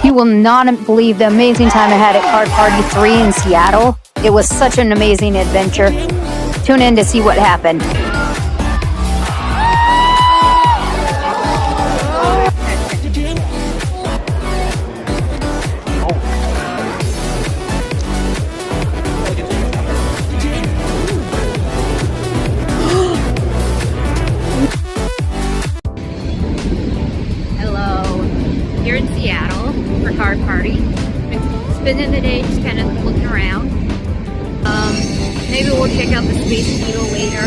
You will not believe the amazing time I had at Card Party 3 in Seattle. It was such an amazing adventure. Tune in to see what happened. Here in Seattle for Card Party. Been spending the day just kind of looking around. Maybe we'll check out the Space Needle later.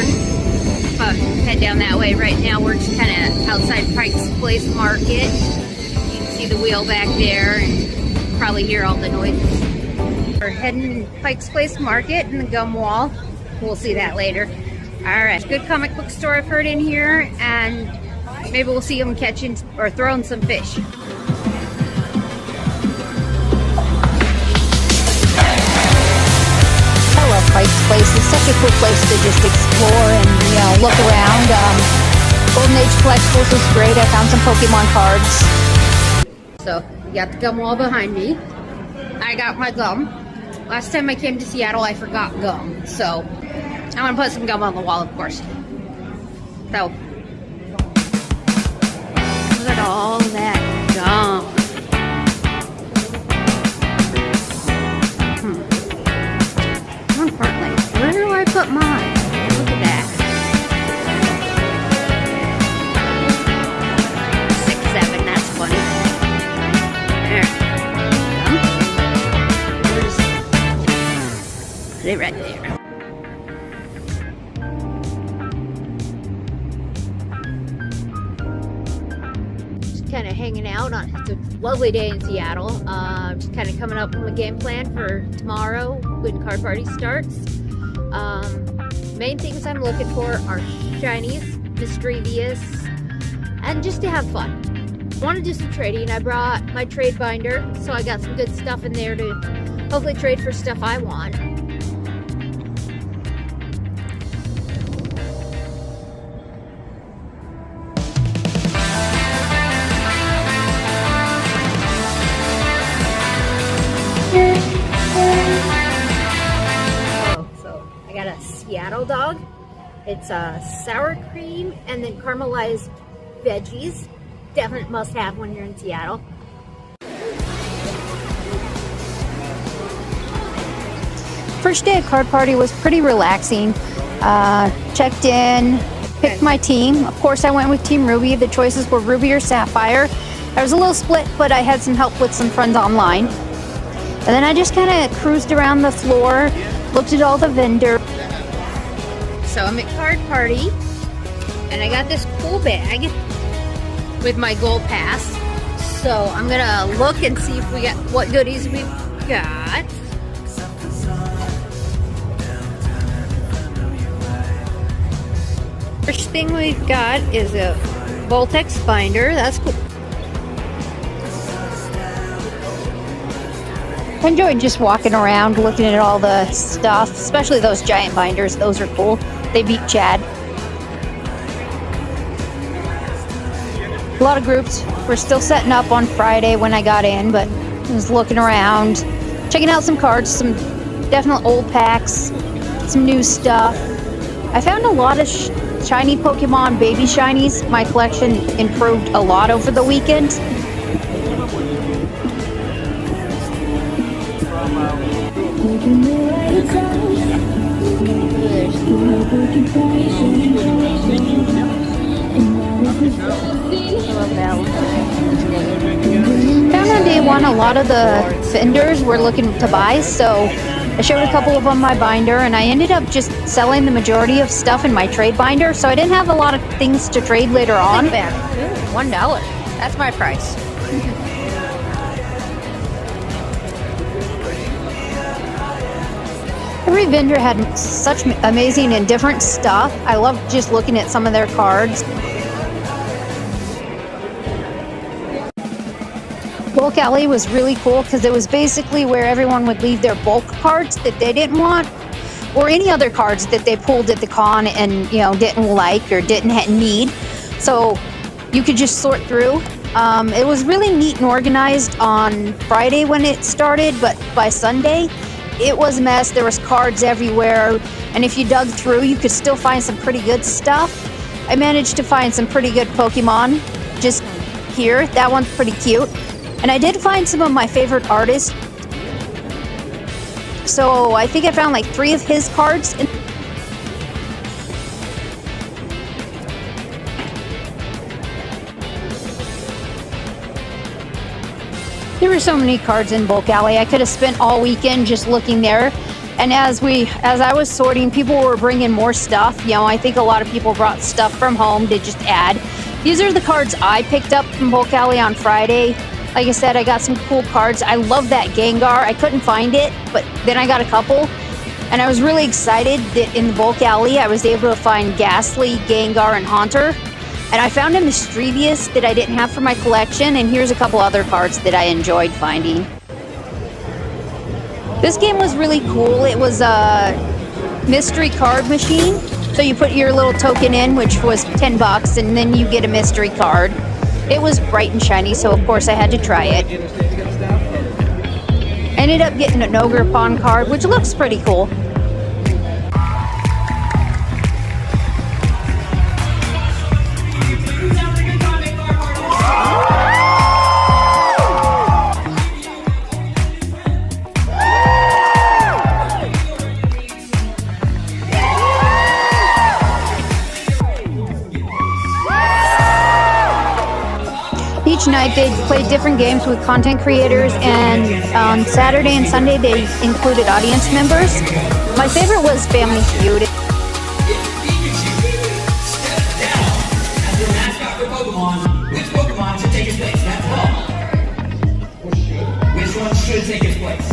But head down that way. Right now we're just kind of outside Pike's Place Market. You can see the wheel back there and probably hear all the noises. We're heading to Pike's Place Market in the gum wall. We'll see that later. Alright, good comic book store I've heard in here, and maybe we'll see them catching or throwing some fish. I love Pike's Place. It's such a cool place to just explore and, you know, look around. Golden Age Collectibles was great. I found some Pokemon cards. So, you got the gum wall behind me. I got my gum. Last time I came to Seattle, I forgot gum. So, I'm going to put some gum on the wall, of course. So, look at all that gum. More importantly, where do I put mine? Look at that. 6, 7, that's funny. There. Put it right there. Kind of hanging out on it's a lovely day in Seattle. Just kind of coming up with a game plan for tomorrow when Card Party starts. Main things I'm looking for are shinies, mischievous, and just to have fun. I want to do some trading. I brought my trade binder, so I got some good stuff in there to hopefully trade for stuff I want. Seattle dog. It's sour cream and then caramelized veggies. Definite must have when you're in Seattle. First day at Card Party was pretty relaxing. Checked in, picked my team. Of course I went with Team Ruby. The choices were Ruby or Sapphire. I was a little split, but I had some help with some friends online. And then I just kind of cruised around the floor, looked at all the vendors. So I'm at Card Party, and I got this cool bag with my gold pass. So I'm gonna look and see if we got what goodies we've got. First thing we've got is a Voltex binder. That's cool. I enjoyed just walking around, looking at all the stuff, especially those giant binders. Those are cool. They beat Chad. A lot of groups were still setting up on Friday when I got in, but I was looking around, checking out some cards, some definite old packs, some new stuff. I found a lot of shiny Pokemon baby shinies. My collection improved a lot over the weekend. Found on day one a lot of the vendors were looking to buy, so I showed a couple of them my binder, and I ended up just selling the majority of stuff in my trade binder, so I didn't have a lot of things to trade later on. $1. That's my price. Every vendor had such amazing and different stuff. I loved just looking at some of their cards. Bulk Alley was really cool because it was basically where everyone would leave their bulk cards that they didn't want, or any other cards that they pulled at the con and, you know, didn't like or didn't need. So you could just sort through It was really neat and organized on Friday when it started, but by Sunday, it was a mess. There was cards everywhere, and if you dug through, you could still find some pretty good stuff. I managed to find some pretty good Pokemon just here. That one's pretty cute. And I did find some of my favorite artists. So I think I found like 3 of his cards. There were so many cards in Bulk Alley. I could have spent all weekend just looking there. And as I was sorting, people were bringing more stuff. You know, I think a lot of people brought stuff from home to just add. These are the cards I picked up from Bulk Alley on Friday. Like I said, I got some cool cards. I love that Gengar. I couldn't find it, but then I got a couple. And I was really excited that in the Bulk Alley, I was able to find Ghastly, Gengar, and Haunter. And I found a Mischievous that I didn't have for my collection, and here's a couple other cards that I enjoyed finding. This game was really cool. It was a mystery card machine. So you put your little token in, which was 10 bucks, and then you get a mystery card. It was bright and shiny, so of course I had to try it. Ended up getting an Ogre Pawn card, which looks pretty cool. Each night they played different games with content creators, and on Saturday and Sunday they included audience members. My favorite was Family Feud. If Pikachu steps down as the mascot for Pokemon, which Pokemon should take his place? That's all. Which one should take his place?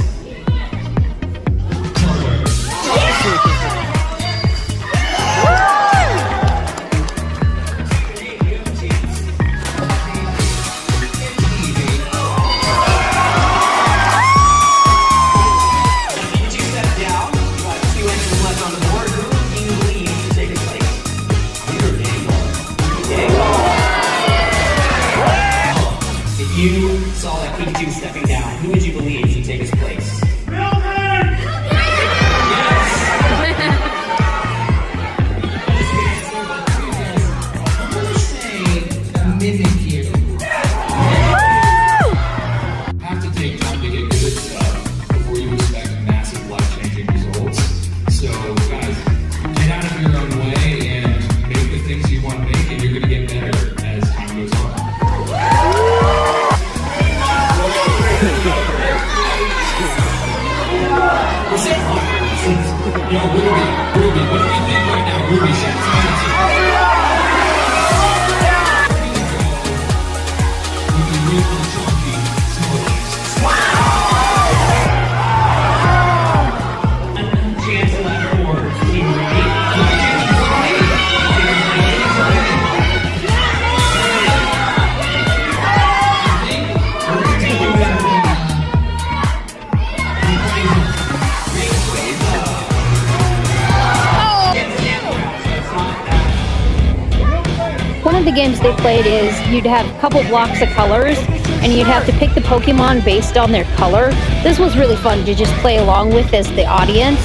You saw that Pikachu stepping down. Who would you believe should take his place? Milton! Yes! I'm going to say a mimic here. You have to take time to get good at stuff before you expect massive life-changing results. So, guys, get out of your own way and make the things you want to make, and you're going to get better as time goes on. Yo, Ruby, what do you think right now? Ruby, One of the games they played is you'd have a couple blocks of colors and you'd have to pick the Pokemon based on their color. This was really fun to just play along with as the audience.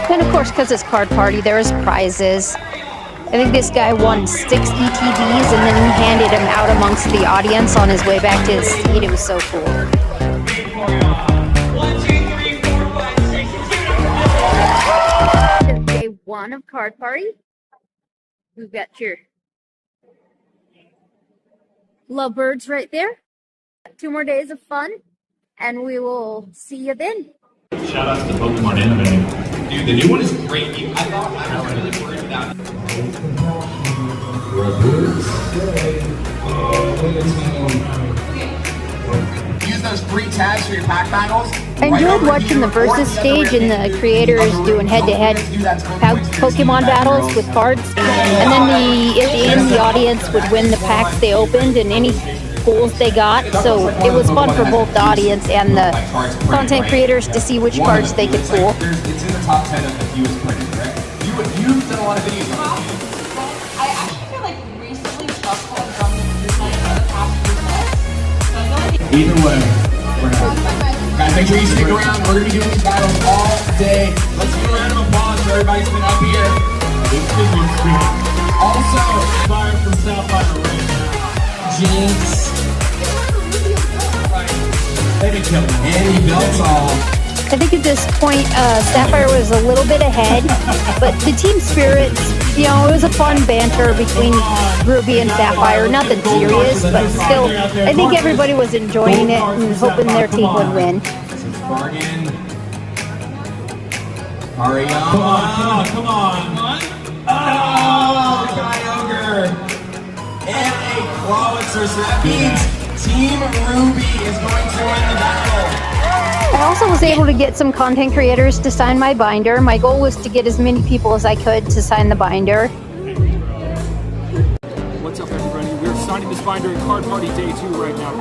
And of course, because it's card party, there is prizes. I think this guy won 6 ETBs and then he handed them out amongst the audience on his way back to his seat. It was so cool. 1, 2, 3, 4, 5, 6. Day 1 of card party. We've got your lovebirds right there. 2 more days of fun, and we will see you then. Shout out to Pokemon Anime. Dude, the new one is great. I thought I was really worried about it. Use those free tags for your pack battles. I enjoyed watching the versus stage and the creators doing head-to-head Pokemon battles with cards. And then at the end, the audience would win the packs they opened and any pulls they got. So it was fun for both the audience and the content creators to see which cards they could pull. It's in the top 10 of the fewest printed, correct? You've done a lot of videos on this. I actually feel like recently Chuckle and Drum like the past few months. So I feel like Either way, we're not. Guys, make sure you stick around. We're going to be doing these battles all day. Let's give a round of applause for everybody who's been up here. Also, fire from Sapphire right now. Jinx. They've been killing me. And he belts all. I think at this point, Sapphire was a little bit ahead, but the team spirits, you know, it was a fun banter between Ruby and Sapphire. Nothing serious, but still, I think everybody was enjoying it and hoping their team would win. Bargain. Ariana. Come on. Oh, Kyogre. And a Clawitzer. So that means Team Ruby is going to win the battle. I also was able to get some content creators to sign my binder. My goal was to get as many people as I could to sign the binder. What's up, everybody? We're signing this binder in Card Party Day 2 right now.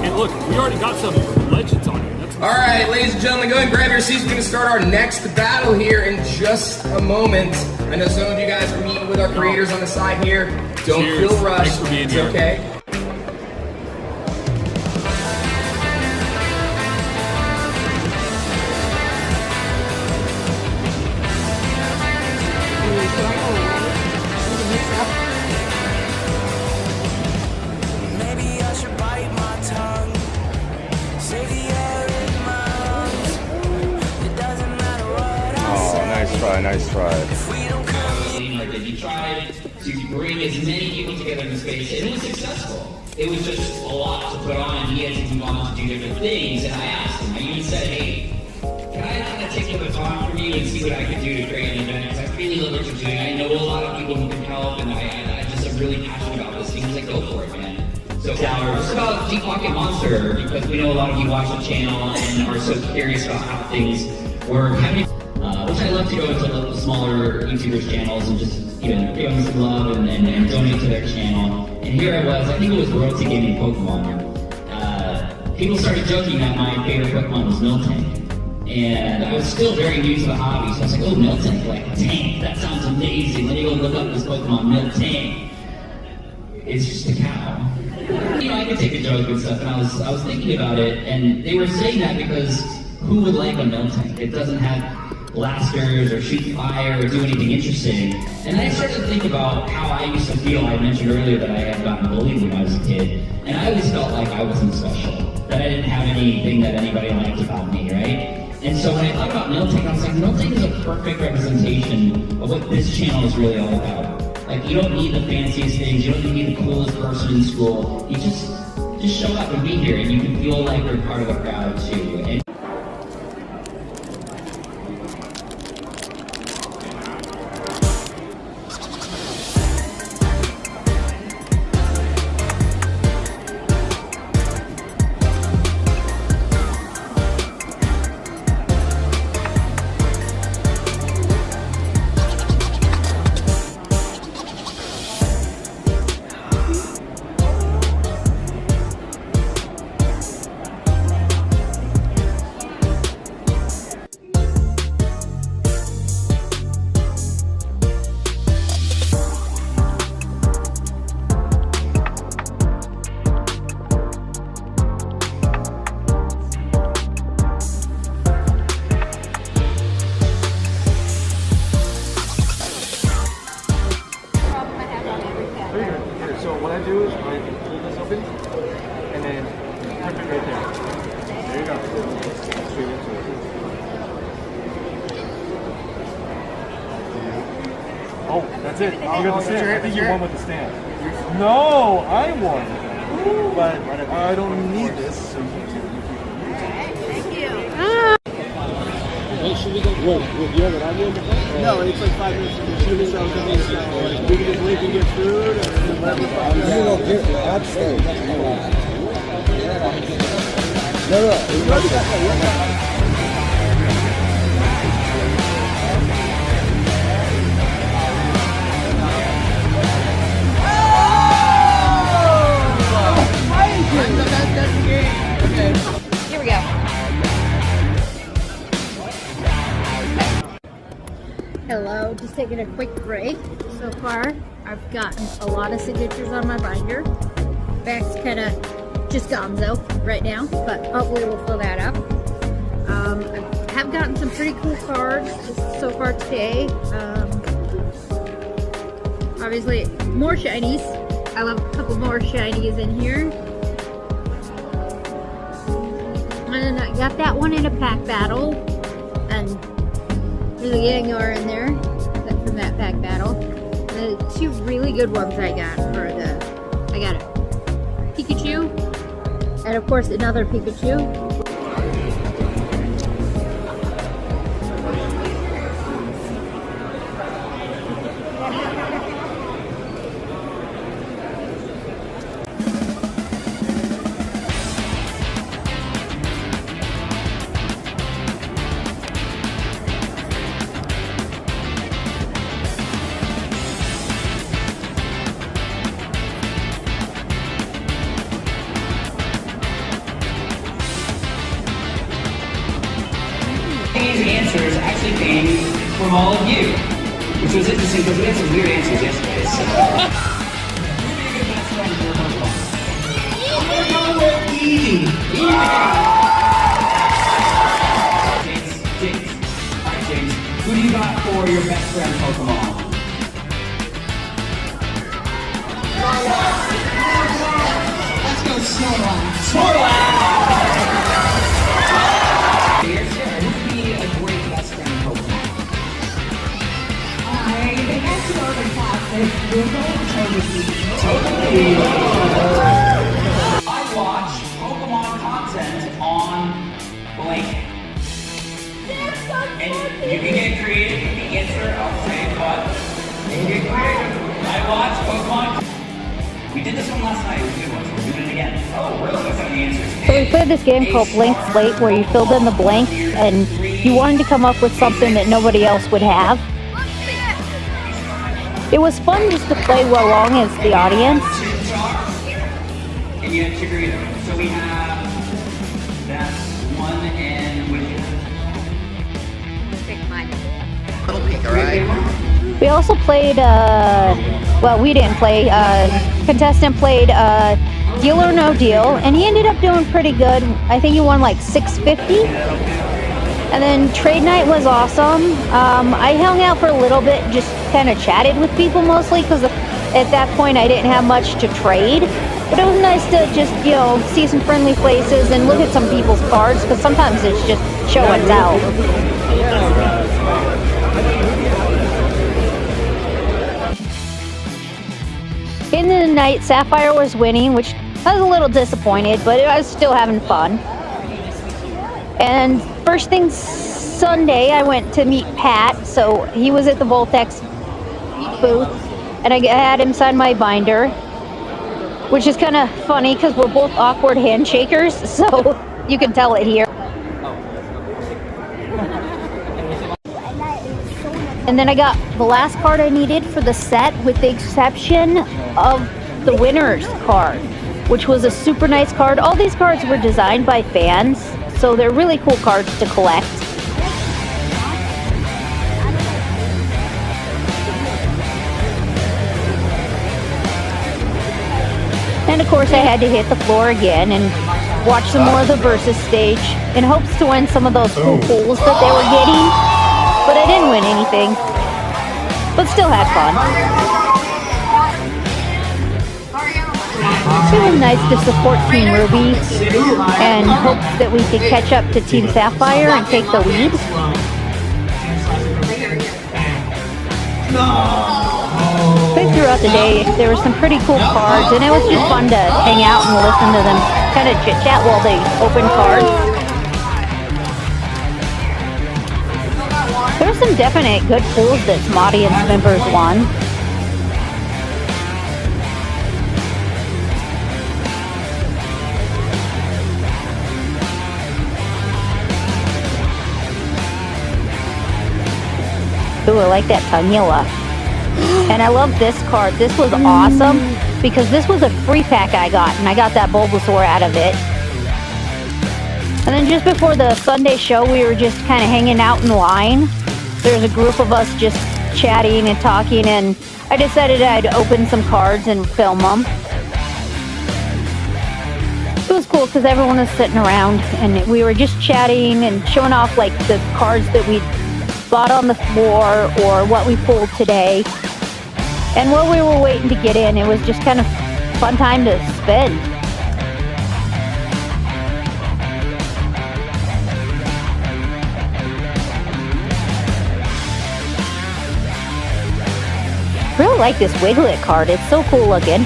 And look, we already got some legends on it. All right, ladies and gentlemen, go ahead and grab your seats. We're going to start our next battle here in just a moment. I know some of you guys are meeting with our creators on the side here. Don't feel rushed. Thanks for being it's here. Okay. Nice try. That you tried to bring as many people together in the space, and it was successful. It was just a lot to put on, and he had to move on to do different things. And I asked him, I even said, hey, can I kind of take the baton from you and see what I can do to create an event? Because I really love what you're doing. I know a lot of people who can help, and I just am really passionate about this. He was like, go for it, man. So it's about Deep Pocket Monster, because we know a lot of you watch the channel and are so curious about how things work. Which I love to go into the smaller YouTubers' channels and just, you know, give them some love and donate to their channel. And here I was, I think it was Royalty Gaming Pokemon. People started joking that my favorite Pokemon was Miltank. And I was still very new to the hobby, so I was like, oh, Miltank, like tank, that sounds amazing. Then you go look up this Pokemon, Miltank. It's just a cow. You know, I could take a joke and stuff, and I was thinking about it, and they were saying that because who would like a Miltank? It doesn't have blasters or shoot fire or do anything interesting. And I started to think about how I used to feel. I mentioned earlier that I had gotten bullied when I was a kid, and I always felt like I wasn't special, that I didn't have anything that anybody liked about me, right? And so when I thought about Miltank, I was like, Miltank is a perfect representation of what this channel is really all about. Like, you don't need the fanciest things, you don't need to be the coolest person in school. You just show up and be here, and you can feel like you're part of the crowd too. And So what I do is I pull this open and then put it right there. There you go. Straight into it. Oh, that's it. You got the stand. I think you won with the stand. No, I won. But I don't need this. So you do. Thank you. Wait, should we go? Wait, you have it on you? No, it's like 5 minutes from the shooting, so we can just leave and get food or whatever. I'm going to get upstairs. Here we go. Hello, just taking a quick break. So far, I've gotten a lot of signatures on my binder. Back's kind of just gonzo right now, but hopefully we'll fill that up. I have gotten some pretty cool cards so far today. Obviously, more shinies. I love a couple more shinies in here. And then I got that one in a pack battle, and there's a Gengar in there from that pack battle. The two really good ones I got are I got a Pikachu, and of course another Pikachu. These answers actually came from all of you, which was interesting because we had some weird answers yesterday. So. I'm gonna go with Eevee. James. All right, James. Who do you got for your best friend Pokemon? Let's go Snorlax. I watch Pokemon content on blank. And you can get creative, you can answer, I'll say, but you can get creative. I watch Pokemon. We did this one last night, it was a good one, so we're doing it again. Oh, really? What's the answers? So we played this game called Blank Slate where you filled in the blanks and you wanted to come up with something that nobody else would have. It was fun just to play along as the audience. And you have to agree with them. So we have that one and Wicked. Pick mine. We also played, well, we didn't play, contestant played Deal or No Deal, and he ended up doing pretty good. I think he won like $650. And then trade night was awesome. I hung out for a little bit, just kind of chatted with people mostly, because at that point I didn't have much to trade. But it was nice to just, you know, see some friendly faces and look at some people's cards, because sometimes it's just show and tell. In the night, Sapphire was winning, which I was a little disappointed, but I was still having fun. And first thing Sunday, I went to meet Pat, so he was at the Voltex booth, and I had him sign my binder, which is kind of funny because we're both awkward handshakers, so you can tell it here. And then I got the last card I needed for the set, with the exception of the winner's card, which was a super nice card. All these cards were designed by fans, so they're really cool cards to collect. And of course I had to hit the floor again and watch some more of the Versus stage in hopes to win some of those cool pulls that they were getting. But I didn't win anything. But still had fun. It was nice to support Team Ruby and hope that we could catch up to Team Sapphire and take the lead. But throughout the day, there were some pretty cool cards, and it was just fun to hang out and listen to them kind of chit-chat while they open cards. There were some definite good pulls that some audience members won. Ooh, I like that Tangela. And I love this card. This was awesome because this was a free pack I got, and I got that Bulbasaur out of it. And then just before the Sunday show, we were just kind of hanging out in line. There's a group of us just chatting and talking, and I decided I'd open some cards and film them. It was cool because everyone was sitting around, and we were just chatting and showing off like the cards that we bought on the floor or what we pulled today. And while we were waiting to get in, it was just kind of fun time to spend. Really like this Wiglet card. It's so cool looking.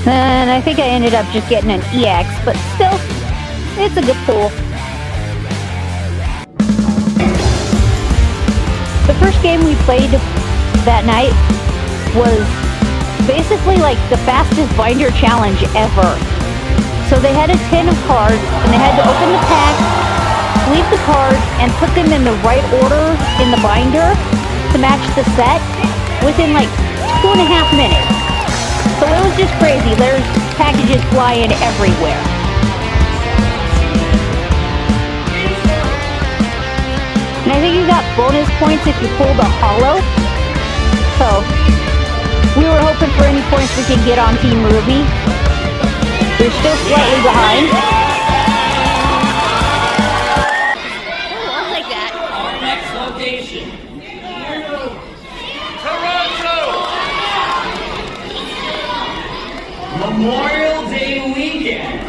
And I think I ended up just getting an EX, but still, it's a good pull. The first game we played that night was basically like the fastest binder challenge ever. So they had a tin of cards, and they had to open the pack, sleeve the cards, and put them in the right order in the binder to match the set within like 2.5 minutes. So it was just crazy. There's packages flying everywhere. And I think you got bonus points if you pulled a holo. So we were hoping for any points we could get on Team Ruby. We're still slightly behind. I'll take that. Our next location. Memorial Day weekend. So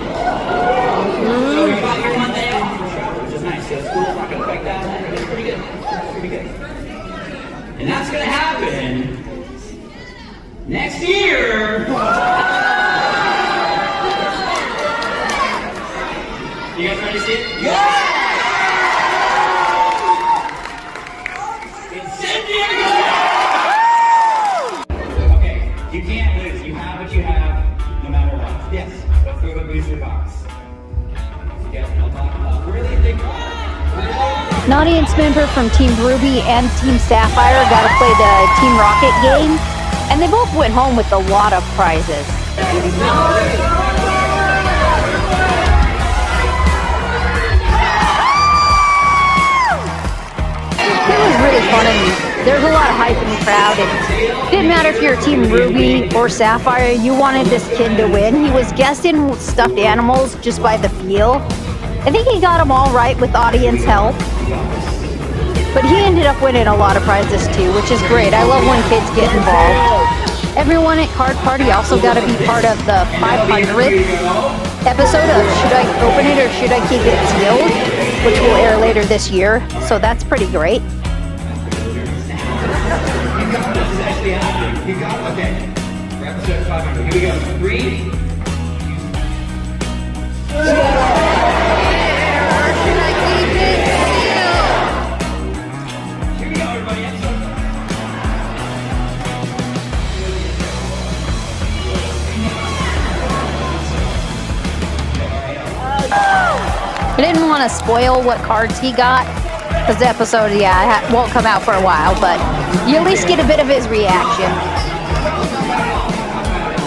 we got your Monday off for sure, which is nice. So school's not going to break down. It's pretty good. It's pretty good. And that's going to happen next year. You guys ready to see it? Yeah! It's San Diego! Okay, you can't lose. You have what you have, no matter what. Yes, let's go to the booster box. Yeah, I'll talk about really big. An audience member from Team Ruby and Team Sapphire got to play the Team Rocket game, and they both went home with a lot of prizes. It was really fun, and there's a lot of hype in the crowd, and it didn't matter if you're Team Ruby or Sapphire, you wanted this kid to win. He was guessing with stuffed animals just by the feel. I think he got them all right with audience help, but he ended up winning a lot of prizes too, which is great. I love when kids get involved. Everyone at Card Party also got to be part of the 500th episode of Should I Open It or Should I Keep It Sealed, which will air later this year, so that's pretty great. You got it? Okay. For episode 500. Here we go. 3. Here we go, everybody. I didn't want to spoil what cards he got, because the episode, won't come out for a while, but you at least get a bit of his reaction.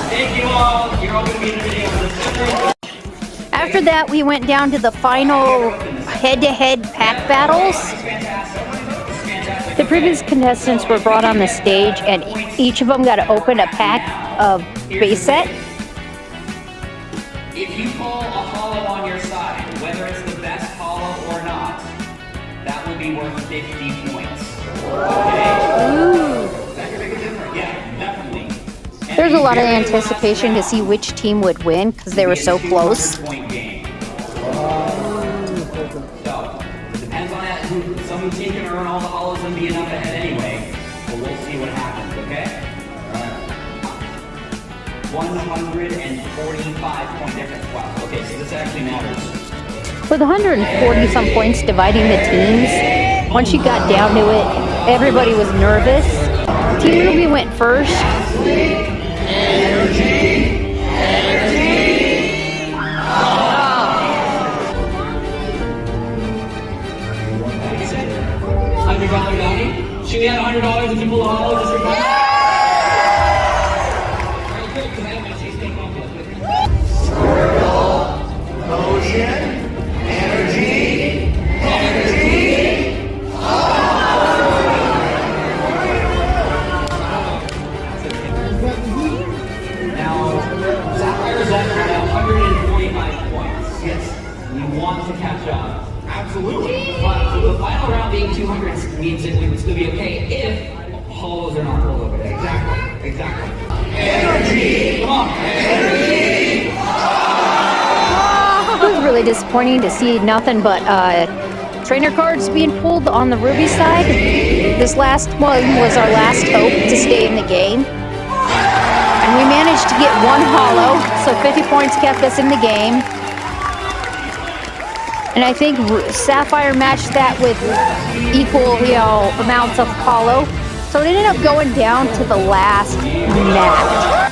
Thank you all. You're all going to be in the video for this. After that, we went down to the final head-to-head pack battles. The previous contestants were brought on the stage, and each of them got to open a pack of base set. If you pull a hollow on your side, whether it's the best hollow or not, that will be worth 50 points. Okay? Ooh. That could make a difference. Yeah, definitely. There's a lot of anticipation to see which team would win because they were so close. Point game. So, it depends on that. Some team can earn all the hollows and be enough ahead anyway. But we'll see what happens, okay? 145 point difference. Wow. Okay, so this actually matters. With 140 some points dividing the teams, once you got down to it, everybody was nervous. Team Ruby went first. Sapphire's up at 145 points. Yes, we want to catch up. Absolutely. But the final round being 200 means it would still be okay if hollows are not pulled over there. Exactly. Energy! Come on! Energy! It was really disappointing to see nothing but trainer cards being pulled on the Ruby side. This last one was our last hope to stay in the game. And we managed to get one hollow, so 50 points kept us in the game. And I think Sapphire matched that with equal, amounts of hollow. So it ended up going down to the last match.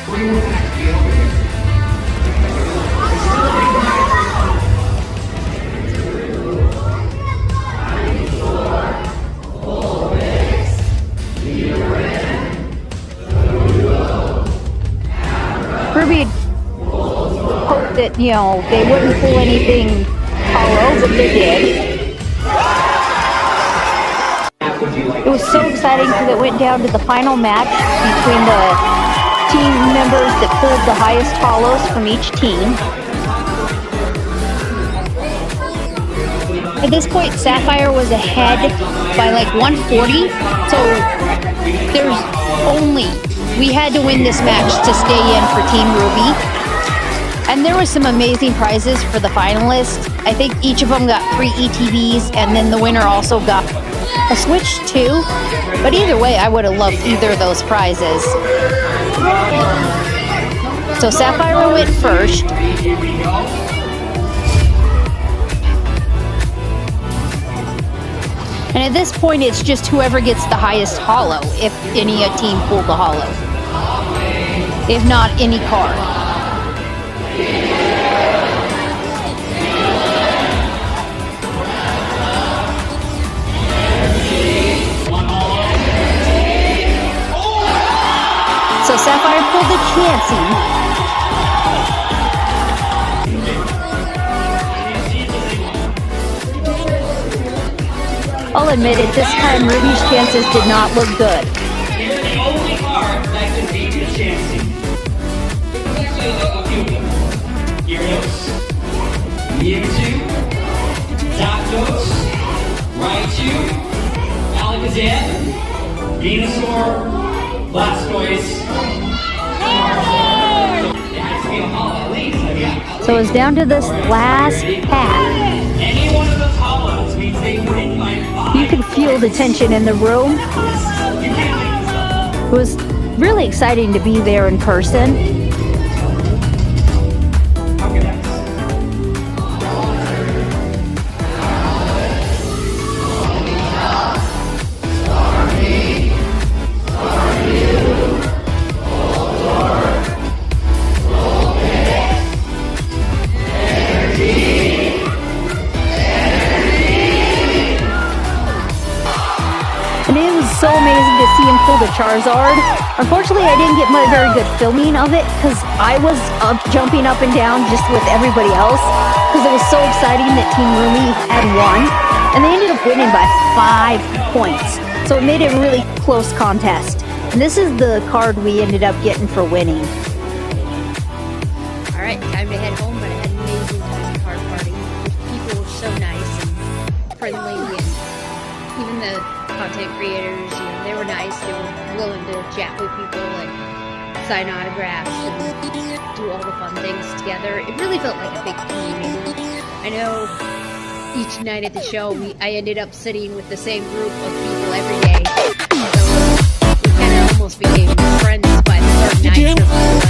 Ruby hoped that, they wouldn't pull anything hollow, but they did. It was so exciting because it went down to the final match between the team members that pulled the highest hollows from each team. At this point, Sapphire was ahead by like 140, so we had to win this match to stay in for Team Ruby. And there was some amazing prizes for the finalists. I think each of them got 3 ETBs, and then the winner also got a Switch too. But either way, I would have loved either of those prizes. So Sapphire went first. And at this point, it's just whoever gets the highest hollow, if any team pulled the hollow. If not, any card. So Sapphire pulled the Chansey. I'll admit it, this time Ruby's chances did not look good. You're the only card that can beat the Chansey. There's actually a few of them. Gyarados, Mewtwo, Zapdos, Raichu, Alakazam, Venusaur, Blastoise, Charizard. It has to be a hollow at least. So it's down to this last pack. Any one of those hollows means they win by 5. You could feel the tension in the room. It was really exciting to be there in person. And it was so amazing to see him pull the Charizard. Unfortunately, I didn't get my very good filming of it because I was jumping up and down just with everybody else because it was so exciting that Team Ruby had won. And they ended up winning by 5 points. So it made it a really close contest. And this is the card we ended up getting for winning. Alright, time to head home, but I had an amazing time at Card Party. People were so nice and friendly, and even the content creators, they were nice. They were willing to chat with people and sign autographs and do all the fun things together. It really felt like a big community. I know each night at the show, I ended up sitting with the same group of people every day. So we kind of almost became friends by the third night.